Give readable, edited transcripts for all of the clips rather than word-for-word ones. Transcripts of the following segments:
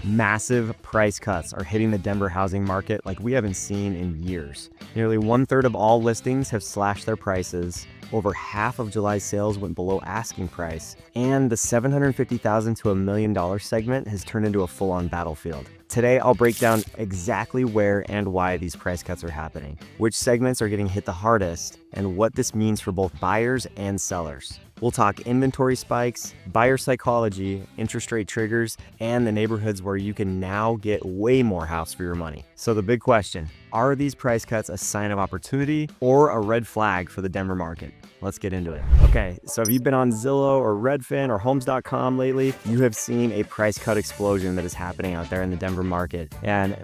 Massive price cuts are hitting the Denver housing market like we haven't seen in years. Nearly 1/3 of all listings have slashed their prices. Over half of July's sales went below asking price, and the $750,000 to $1 million segment has turned into a full-on battlefield. Today, I'll break down exactly where and why these price cuts are happening, which segments are getting hit the hardest, and what this means for both buyers and sellers. We'll talk inventory spikes, buyer psychology, interest rate triggers, and the neighborhoods where you can now get way more house for your money. So the big question, are these price cuts a sign of opportunity or a red flag for the Denver market? Let's get into it. Okay, so if you've been on Zillow or Redfin or Homes.com lately, you have seen a price cut explosion that is happening out there in the Denver market. And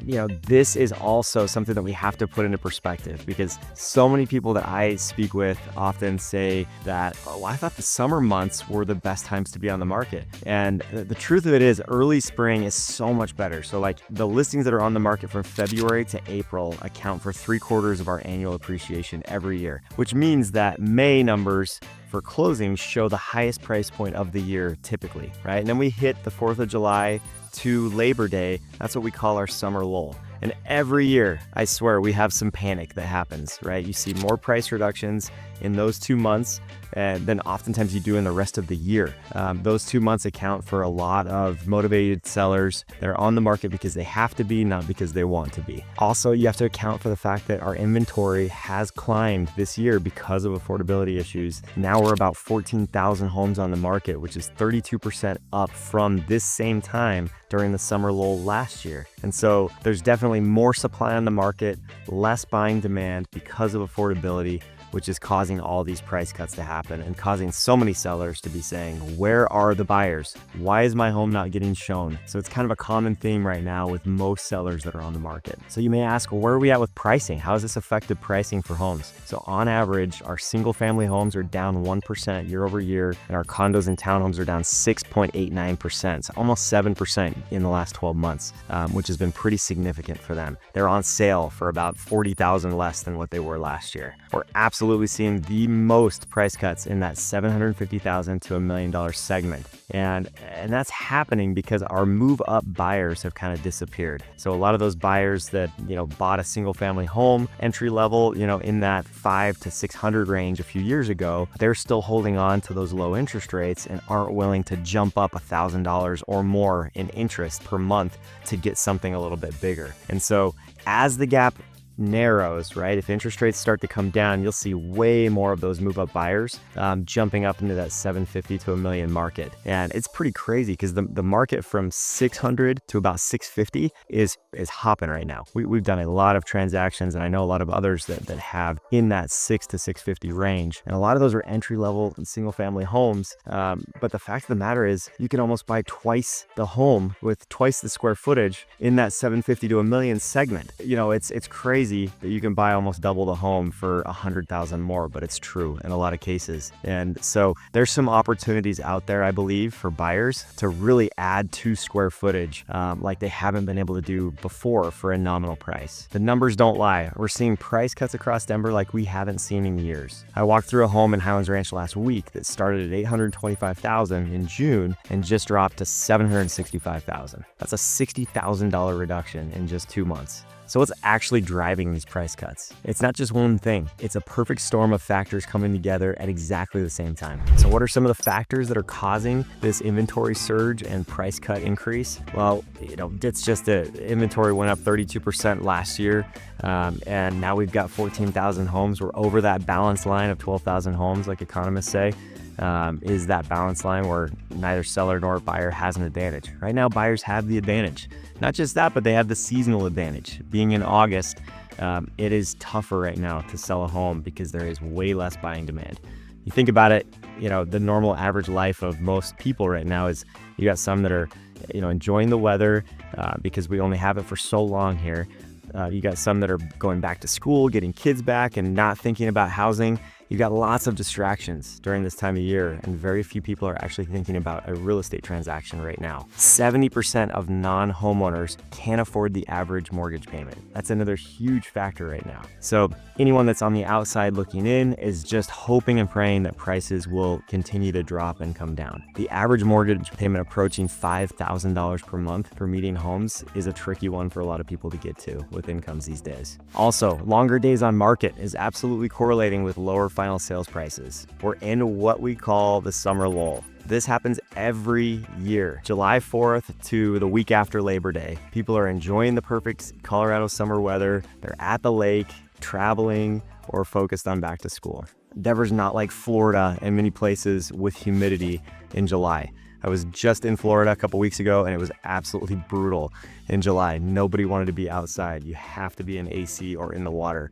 this is also something that we have to put into perspective, because so many people that I speak with often say that, oh, I thought the summer months were the best times to be on the market. And the truth of it is early spring is so much better. So like the listings that are on the market from February to April account for 3/4 of our annual appreciation every year, which means that May numbers for closings show the highest price point of the year typically, right? And then we hit the 4th of July to Labor Day. That's what we call our summer lull. And every year, I swear, we have some panic that happens, right? You see more price reductions in those 2 months than oftentimes you do in the rest of the year. Those 2 months account for a lot of motivated sellers. They're on the market because they have to be, not because they want to be. Also, you have to account for the fact that our inventory has climbed this year because of affordability issues. Now we're about 14,000 homes on the market, which is 32% up from this same time during the summer lull last year. And so there's definitely more supply on the market, less buying demand because of affordability, which is causing all these price cuts to happen and causing so many sellers to be saying, where are the buyers? Why is my home not getting shown? So it's kind of a common theme right now with most sellers that are on the market. So you may ask, well, where are we at with pricing? How has this affected pricing for homes? So on average, our single family homes are down 1% year over year, and our condos and townhomes are down 6.89%, so almost 7% in the last 12 months, which has been pretty significant for them. They're on sale for about $40,000 less than what they were last year. We're absolutely seeing the most price cuts in that $750,000 to $1 million segment. And that's happening because our move up buyers have kind of disappeared. So a lot of those buyers that, bought a single family home entry level, in that 500 to 600 range a few years ago, they're still holding on to those low interest rates and aren't willing to jump up $1,000 or more in interest per month to get something a little bit bigger. And so as the gap narrows, right? If interest rates start to come down, you'll see way more of those move up buyers jumping up into that 750 to $1 million market. And it's pretty crazy because the market from 600 to about 650 is hopping right now. We've done a lot of transactions, and I know a lot of others that have in that 6 to 650 range. And a lot of those are entry level and single family homes. But the fact of the matter is you can almost buy twice the home with twice the square footage in that 750 to $1 million segment. It's crazy that you can buy almost double the home for $100,000 more, but it's true in a lot of cases. And so there's some opportunities out there, I believe, for buyers to really add to square footage like they haven't been able to do before for a nominal price. The numbers don't lie. We're seeing price cuts across Denver like we haven't seen in years. I walked through a home in Highlands Ranch last week that started at $825,000 in June and just dropped to $765,000. That's a $60,000 reduction in just 2 months. So what's actually driving these price cuts? It's not just one thing. It's a perfect storm of factors coming together at exactly the same time. So what are some of the factors that are causing this inventory surge and price cut increase? Well, it's just that inventory went up 32% last year. And now we've got 14,000 homes. We're over that balance line of 12,000 homes, like economists say. Is that balance line where neither seller nor buyer has an advantage. Right now, buyers have the advantage. Not just that, but they have the seasonal advantage. Being in August, it is tougher right now to sell a home because there is way less buying demand. You think about it, the normal average life of most people right now is you got some that are, enjoying the weather because we only have it for so long here. You got some that are going back to school, getting kids back and not thinking about housing. You've got lots of distractions during this time of year, and very few people are actually thinking about a real estate transaction right now. 70% of non-homeowners can't afford the average mortgage payment. That's another huge factor right now. So anyone that's on the outside looking in is just hoping and praying that prices will continue to drop and come down. The average mortgage payment approaching $5,000 per month for median homes is a tricky one for a lot of people to get to with incomes these days. Also, longer days on market is absolutely correlating with lower final sales prices. We're in what we call the summer lull. This happens every year. July 4th to the week after Labor Day. People are enjoying the perfect Colorado summer weather. They're at the lake, traveling, or focused on back to school. Denver's not like Florida and many places with humidity in July. I was just in Florida a couple weeks ago, and it was absolutely brutal in July. Nobody wanted to be outside. You have to be in AC or in the water.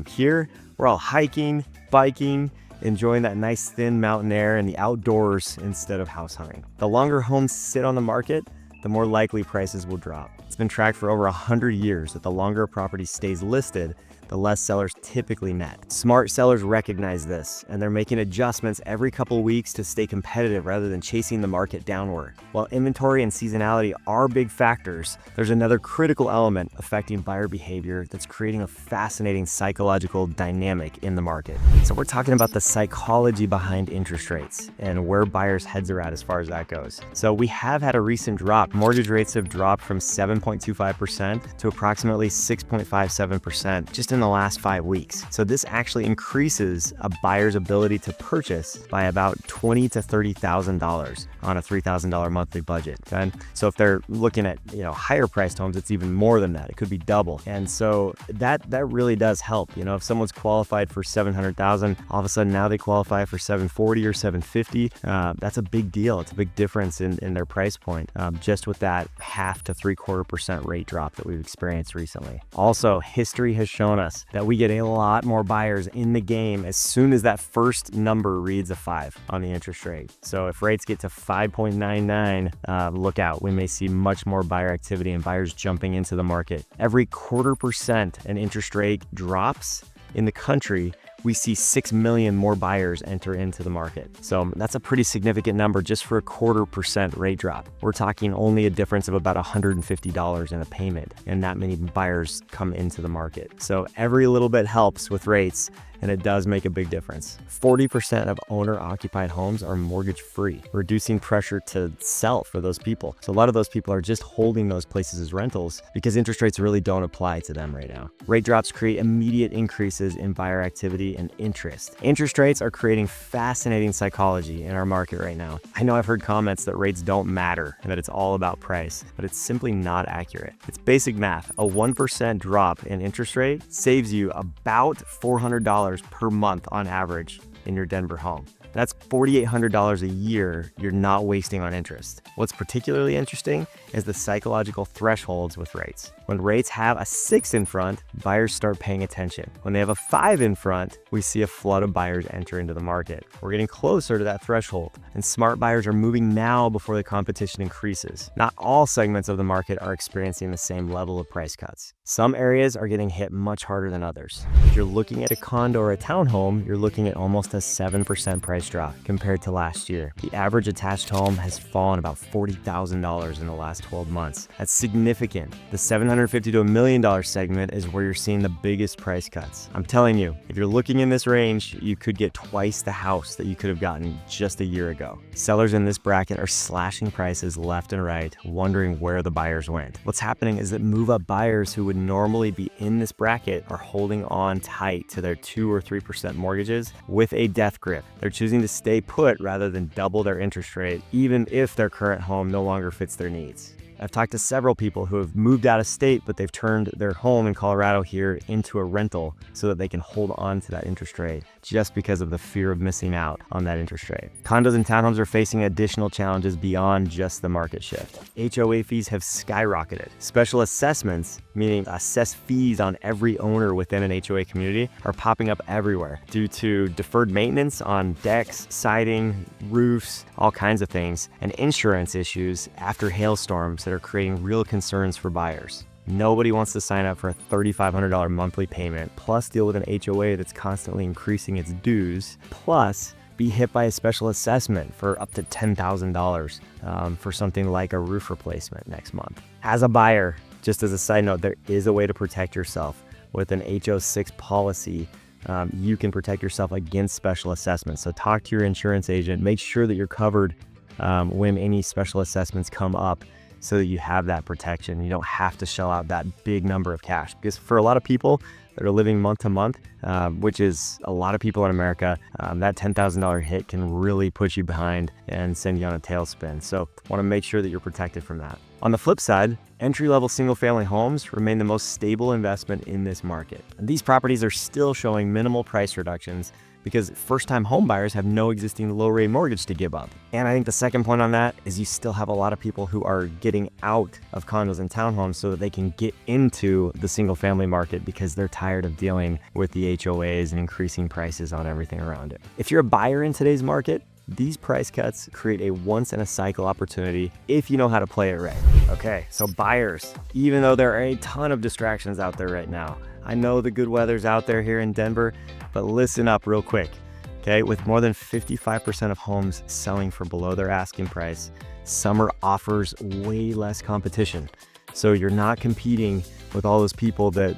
Here, we're all hiking, biking, enjoying that nice thin mountain air and the outdoors instead of house hunting. The longer homes sit on the market, the more likely prices will drop. It's been tracked for over 100 years that the longer a property stays listed, the less sellers typically net. Smart sellers recognize this, and they're making adjustments every couple weeks to stay competitive rather than chasing the market downward. While inventory and seasonality are big factors, there's another critical element affecting buyer behavior that's creating a fascinating psychological dynamic in the market. So we're talking about the psychology behind interest rates and where buyers' heads are at as far as that goes. So we have had a recent drop. Mortgage rates have dropped from 7.25% to approximately 6.57% just in the last 5 weeks. So this actually increases a buyer's ability to purchase by about $20,000 to $30,000 on a $3,000 monthly budget. Okay? So if they're looking at higher priced homes, it's even more than that. It could be double. And so that really does help. If someone's qualified for $700,000, all of a sudden now they qualify for $740,000 or $750,000. That's a big deal. It's a big difference in their price point, just with that 0.5% to 0.75% rate drop that we've experienced recently. Also, history has shown us that we get a lot more buyers in the game as soon as that first number reads a 5 on the interest rate. So if rates get to 5.99, look out. We may see much more buyer activity and buyers jumping into the market. Every 0.25% an interest rate drops in the country, we see 6 million more buyers enter into the market. So that's a pretty significant number just for a 0.25% rate drop. We're talking only a difference of about $150 in a payment, and that many buyers come into the market. So every little bit helps with rates, and it does make a big difference. 40% of owner-occupied homes are mortgage-free, reducing pressure to sell for those people. So a lot of those people are just holding those places as rentals because interest rates really don't apply to them right now. Rate drops create immediate increases in buyer activity and interest. Interest rates are creating fascinating psychology in our market right now. I know I've heard comments that rates don't matter and that it's all about price, but it's simply not accurate. It's basic math. A 1% drop in interest rate saves you about $400 per month on average in your Denver home. That's $4,800 a year you're not wasting on interest. What's particularly interesting is the psychological thresholds with rates. When rates have a 6 in front, buyers start paying attention. When they have a 5 in front, we see a flood of buyers enter into the market. We're getting closer to that threshold, and smart buyers are moving now before the competition increases. Not all segments of the market are experiencing the same level of price cuts. Some areas are getting hit much harder than others. If you're looking at a condo or a townhome, you're looking at almost a 7% price drop compared to last year. The average attached home has fallen about $40,000 in the last 12 months. That's significant. The $750,000 to $1 million segment is where you're seeing the biggest price cuts. I'm telling you, if you're looking in this range, you could get twice the house that you could have gotten just a year ago. Sellers in this bracket are slashing prices left and right, wondering where the buyers went. What's happening is that move-up buyers who would normally be in this bracket are holding on tight to their 2 or 3% mortgages with a death grip. They're choosing to stay put rather than double their interest rate, even if their current home no longer fits their needs. I've talked to several people who have moved out of state, but they've turned their home in Colorado here into a rental so that they can hold on to that interest rate just because of the fear of missing out on that interest rate. Condos and townhomes are facing additional challenges beyond just the market shift. HOA fees have skyrocketed. Special assessments, meaning assessed fees on every owner within an HOA community, are popping up everywhere due to deferred maintenance on decks, siding, roofs, all kinds of things, and insurance issues after hailstorms that are creating real concerns for buyers. Nobody wants to sign up for a $3,500 monthly payment, plus deal with an HOA that's constantly increasing its dues, plus be hit by a special assessment for up to $10,000 for something like a roof replacement next month. As a buyer, just as a side note, there is a way to protect yourself. With an HO6 policy, you can protect yourself against special assessments. So talk to your insurance agent, make sure that you're covered when any special assessments come up, so that you have that protection. You don't have to shell out that big number of cash, because for a lot of people that are living month to month, which is a lot of people in America, that $10,000 hit can really put you behind and send you on a tailspin. So want to make sure that you're protected from that. On the flip side, entry-level single-family homes remain the most stable investment in this market. And these properties are still showing minimal price reductions because first-time home buyers have no existing low-rate mortgage to give up. And I think the second point on that is you still have a lot of people who are getting out of condos and townhomes so that they can get into the single-family market because they're tired of dealing with the HOAs and increasing prices on everything around it. If you're a buyer in today's market, these price cuts create a once-in-a-cycle opportunity if you know how to play it right. Okay, so buyers, even though there are a ton of distractions out there right now, I know the good weather's out there here in Denver, but listen up real quick, okay? With more than 55% of homes selling for below their asking price, summer offers way less competition. So you're not competing with all those people that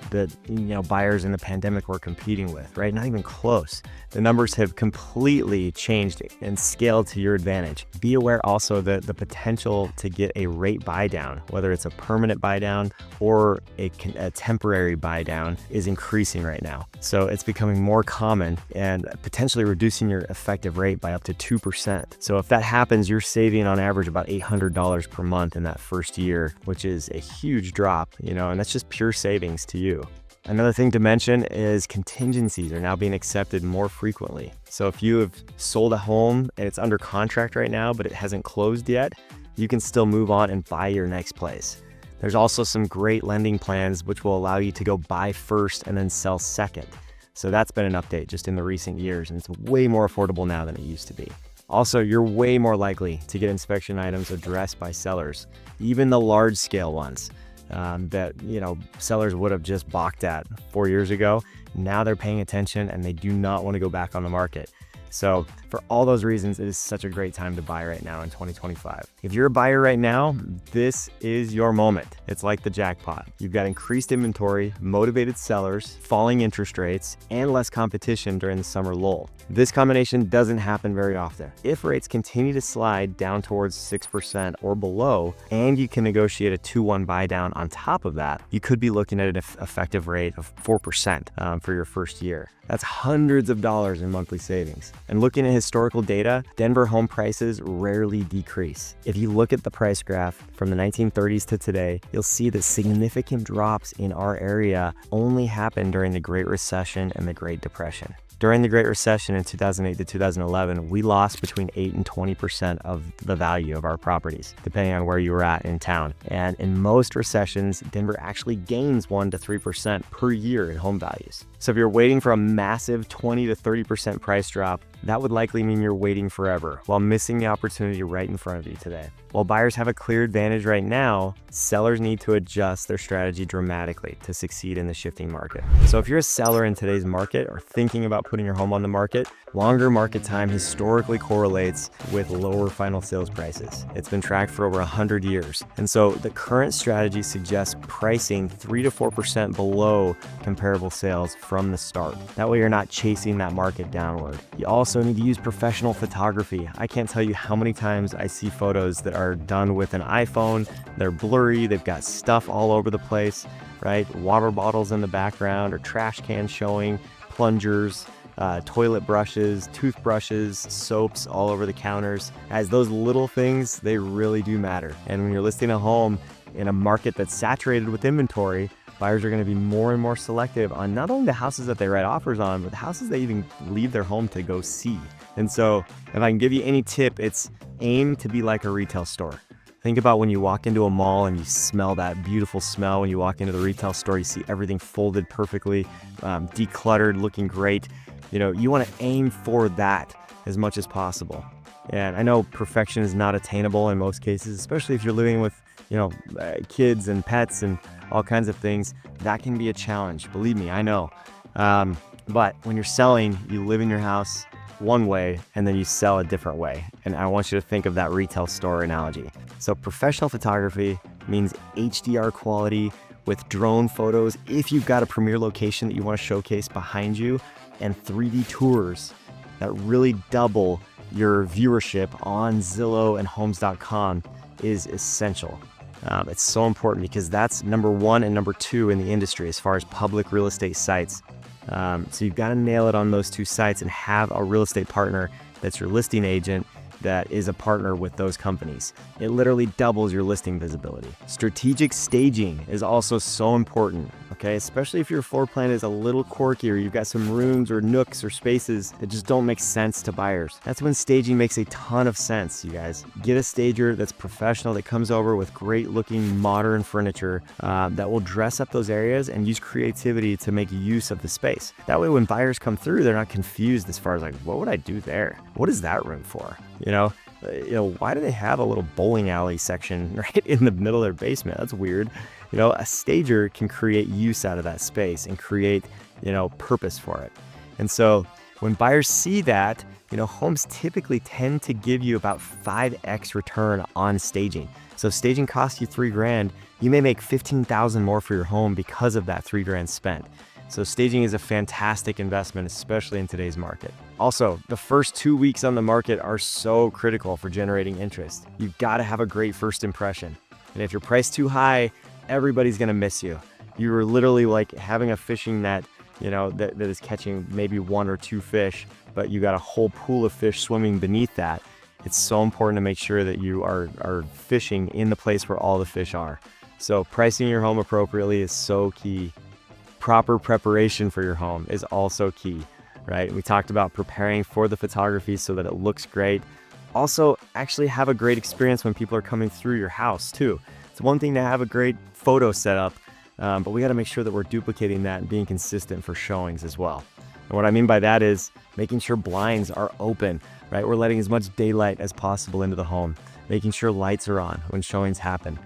buyers in the pandemic were competing with, right? Not even close. The numbers have completely changed and scaled to your advantage. Be aware also that the potential to get a rate buy down, whether it's a permanent buy down or a temporary buy down, is increasing right now. So it's becoming more common and potentially reducing your effective rate by up to 2%. So if that happens, you're saving on average about $800 per month in that first year, which is a huge drop, and that's just pure savings to you. Another thing to mention is contingencies are now being accepted more frequently. So if you have sold a home and it's under contract right now, but it hasn't closed yet, you can still move on and buy your next place. There's also some great lending plans which will allow you to go buy first and then sell second. So that's been an update just in the recent years, and it's way more affordable now than it used to be. Also, you're way more likely to get inspection items addressed by sellers, even the large scale ones. That sellers would have just balked at 4 years ago. Now they're paying attention and they do not want to go back on the market. So for all those reasons, it is such a great time to buy right now in 2025. If you're a buyer right now, this is your moment. It's like the jackpot. You've got increased inventory, motivated sellers, falling interest rates, and less competition during the summer lull. This combination doesn't happen very often. If rates continue to slide down towards 6% or below, and you can negotiate a 2-1 buy down on top of that, you could be looking at an effective rate of 4% for your first year. That's hundreds of dollars in monthly savings. And looking at historical data, Denver home prices rarely decrease. If you look at the price graph from the 1930s to today, you'll see that significant drops in our area only happened during the Great Recession and the Great Depression. During the Great Recession in 2008 to 2011, we lost between 8 and 20% of the value of our properties, depending on where you were at in town. And in most recessions, Denver actually gains 1 to 3% per year in home values. So if you're waiting for a massive 20 to 30% price drop, that would likely mean you're waiting forever while missing the opportunity right in front of you today. While buyers have a clear advantage right now, sellers need to adjust their strategy dramatically to succeed in the shifting market. So if you're a seller in today's market or thinking about putting your home on the market, longer market time historically correlates with lower final sales prices. It's been tracked for over 100 years. And so the current strategy suggests pricing 3 to 4% below comparable sales from the start. That way you're not chasing that market downward. You also need to use professional photography. I can't tell you how many times I see photos that are done with an iPhone. They're blurry, they've got stuff all over the place, right? Water bottles in the background or trash cans showing, plungers, toilet brushes, toothbrushes, soaps all over the counters. As those little things, they really do matter. And when you're listing a home in a market that's saturated with inventory, buyers are going to be more and more selective on not only the houses that they write offers on, but the houses they even leave their home to go see. And so if I can give you any tip, it's aim to be like a retail store. Think about when you walk into a mall and you smell that beautiful smell. When you walk into the retail store, you see everything folded perfectly, decluttered, looking great. You want to aim for that as much as possible. And I know perfection is not attainable in most cases, especially if you're living with kids and pets and all kinds of things, that can be a challenge. Believe me, I know. But when you're selling, you live in your house one way and then you sell a different way. And I want you to think of that retail store analogy. So professional photography means HDR quality with drone photos if you've got a premier location that you want to showcase behind you, and 3D tours that really double your viewership on Zillow and Homes.com is essential. It's so important because that's number one and number two in the industry as far as public real estate sites. So you've got to nail it on those two sites and have a real estate partner that's your listing agent that is a partner with those companies. It literally doubles your listing visibility. Strategic staging is also so important, okay? Especially if your floor plan is a little quirky or you've got some rooms or nooks or spaces that just don't make sense to buyers. That's when staging makes a ton of sense, you guys. Get a stager that's professional, that comes over with great looking modern furniture that will dress up those areas and use creativity to make use of the space. That way when buyers come through, they're not confused as far as like, what would I do there? What is that room for? Why do they have a little bowling alley section right in the middle of their basement? That's weird. A stager can create use out of that space and create, purpose for it. And so when buyers see that, homes typically tend to give you about 5x return on staging. So if staging costs you $3,000, you may make $15,000 more for your home because of that $3,000 spent. So staging is a fantastic investment, especially in today's market. Also, the first 2 weeks on the market are so critical for generating interest. You've got to have a great first impression. And if you're priced too high, everybody's going to miss you. You're literally like having a fishing net, that is catching maybe 1 or 2 fish, but you got a whole pool of fish swimming beneath that. It's so important to make sure that you are fishing in the place where all the fish are. So pricing your home appropriately is so key. Proper preparation for your home is also key, right? We talked about preparing for the photography so that it looks great. Also, actually have a great experience when people are coming through your house too. It's one thing to have a great photo setup, but we got to make sure that we're duplicating that and being consistent for showings as well. And what I mean by that is making sure blinds are open, right? We're letting as much daylight as possible into the home, making sure lights are on when showings happen.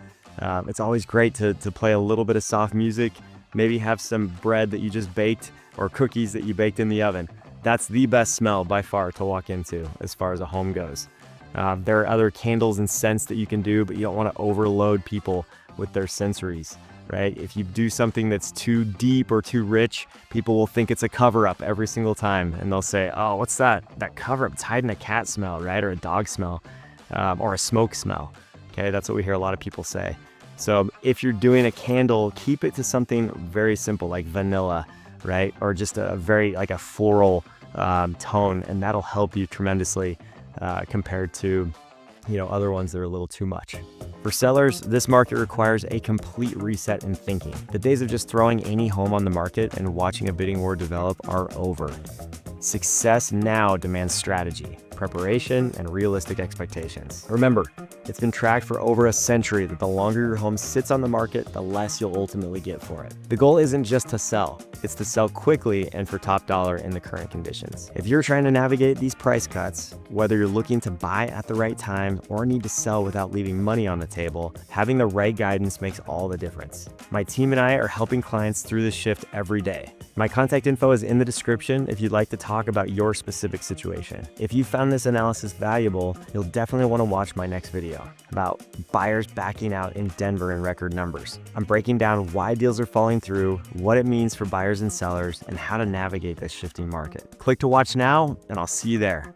It's always great to play a little bit of soft music. Maybe have some bread that you just baked or cookies that you baked in the oven. That's the best smell by far to walk into as far as a home goes. There are other candles and scents that you can do, but you don't want to overload people with their sensories, right? If you do something that's too deep or too rich, people will think it's a cover-up every single time. And they'll say, oh, what's that? That cover-up, it's hiding a cat smell, right? Or a dog smell, or a smoke smell. Okay, that's what we hear a lot of people say. So if you're doing a candle, keep it to something very simple like vanilla, right? Or just a very like a floral tone, and that'll help you tremendously compared to other ones that are a little too much. For sellers, this market requires a complete reset in thinking. The days of just throwing any home on the market and watching a bidding war develop are over. Success now demands strategy, preparation, and realistic expectations. Remember, it's been tracked for over a century that the longer your home sits on the market, the less you'll ultimately get for it. The goal isn't just to sell, it's to sell quickly and for top dollar in the current conditions. If you're trying to navigate these price cuts, whether you're looking to buy at the right time or need to sell without leaving money on the table, having the right guidance makes all the difference. My team and I are helping clients through this shift every day. My contact info is in the description if you'd like to talk about your specific situation. If you found this analysis valuable, you'll definitely want to watch my next video about buyers backing out in Denver in record numbers. I'm breaking down why deals are falling through, what it means for buyers and sellers, and how to navigate this shifting market. Click to watch now, and I'll see you there.